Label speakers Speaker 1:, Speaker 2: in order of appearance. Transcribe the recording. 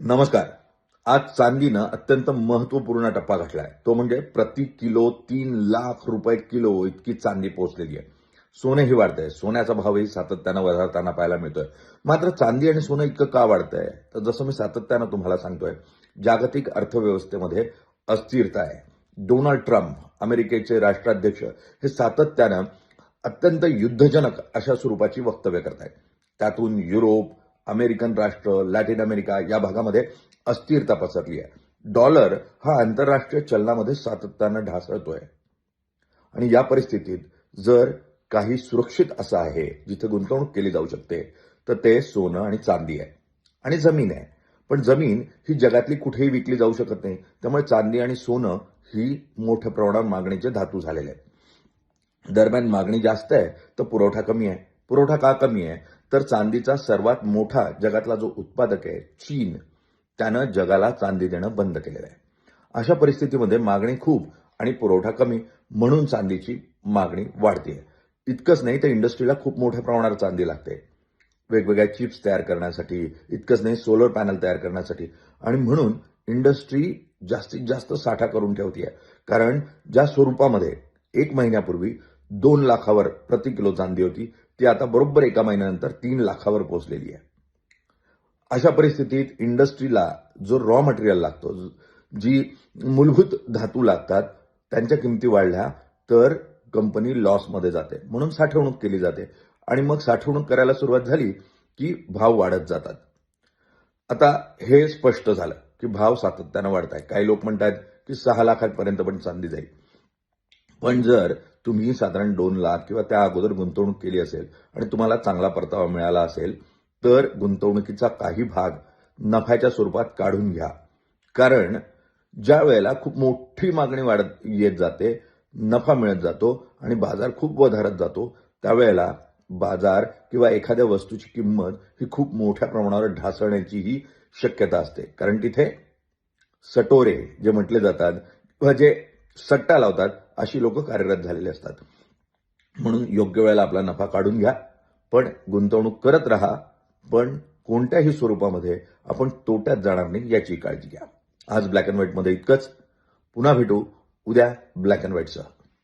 Speaker 1: नमस्कार. आज चांदीनं अत्यंत महत्वपूर्ण टप्पा गाठलाय. तो म्हणजे प्रति किलो 3 लाख रुपये किलो इतकी चांदी पोहोचलेली आहे. सोनंही वाढतंय. सोन्याचा भावही सातत्यानं वधारताना पाहायला मिळतोय. मात्र चांदी आणि सोनं इतकं का वाढतंय? तर जसं मी सातत्यानं तुम्हाला सांगतोय, जागतिक अर्थव्यवस्थेमध्ये अस्थिरता आहे. डोनाल्ड ट्रम्प, अमेरिकेचे राष्ट्राध्यक्ष, हे सातत्यानं अत्यंत युद्धजनक अशा स्वरूपाची वक्तव्य करतायत. त्यातून युरोप, अमेरिकन राष्ट्र, लॅटिन अमेरिका या भागामध्ये अस्थिरता पसरली आहे. डॉलर हा आंतरराष्ट्रीय चलनामध्ये सातत्यानं ढासळतोय. आणि या परिस्थितीत जर काही सुरक्षित असं आहे जिथे गुंतवणूक केली जाऊ शकते, तर ते सोनं आणि चांदी आहे आणि जमीन आहे. पण जमीन ही जगातली कुठेही विकली जाऊ शकत नाही. त्यामुळे चांदी आणि सोनं ही मोठ्या प्रमाणात मागणीचे धातू झालेले आहेत. दरम्यान मागणी जास्त आहे तर पुरवठा कमी आहे. पुरवठा का कमी आहे? तर चांदीचा सर्वात मोठा जगातला जो उत्पादक आहे चीन, त्यानं जगाला चांदी देणं बंद केलेलं आहे. अशा परिस्थितीमध्ये मागणी खूप आणि पुरवठा कमी, म्हणून चांदीची मागणी वाढते. इतकंच नाही तर इंडस्ट्रीला खूप मोठ्या प्रमाणावर चांदी लागते. वेगवेगळ्या चिप्स तयार करण्यासाठी, इतकंच नाही सोलर पॅनल तयार करण्यासाठी, आणि म्हणून इंडस्ट्री जास्तीत जास्त साठा करून ठेवते. कारण ज्या स्वरूपामध्ये 1 महिन्यापूर्वी 2 लाखावर प्रति किलो चांदी होती, ती आता बरोबर 1 महिन्यानंतर 3 लाखावर पोहोचलेली आहे. अशा परिस्थितीत इंडस्ट्रीला जो रॉ मटेरियल लागतो, जी मूलभूत धातू लागतात, त्यांच्या किमती वाढल्या तर कंपनी लॉसमध्ये जाते. म्हणून साठवणूक केली जाते आणि मग साठवणूक करायला सुरुवात झाली की भाव वाढत जातात. आता हे स्पष्ट झालं की भाव सातत्यानं वाढत आहे. काही लोक म्हणतात की 6 लाखांपर्यंत पण चांदी जाईल. पण जर तुम्ही साधारण 2 लाख किंवा त्या अगोदर गुंतवणूक केली असेल आणि तुम्हाला चांगला परतावा मिळाला असेल, तर गुंतवणुकीचा काही भाग नफ्याच्या स्वरूपात काढून घ्या. कारण ज्या वेळेला खूप मोठी मागणी वाढत येत जाते, नफा मिळत जातो आणि बाजार खूप वधारत जातो, त्यावेळेला बाजार किंवा एखाद्या वस्तूची किंमत ही खूप मोठ्या प्रमाणावर ढासळण्याचीही शक्यता असते. कारण तिथे सटोरे जे म्हटले जातात किंवा जे सट्टा लावतात, अशी लोक कार्यरत झालेली असतात. म्हणून योग्य वेळेला आपला नफा काढून घ्या, पण गुंतवणूक करत राहा. पण कोणत्याही स्वरूपामध्ये आपण तोट्यात जाणार नाही याची काळजी घ्या. आज ब्लॅक अँड व्हाईटमध्ये इतकंच. पुन्हा भेटू उद्या ब्लॅक अँड व्हाईटसह.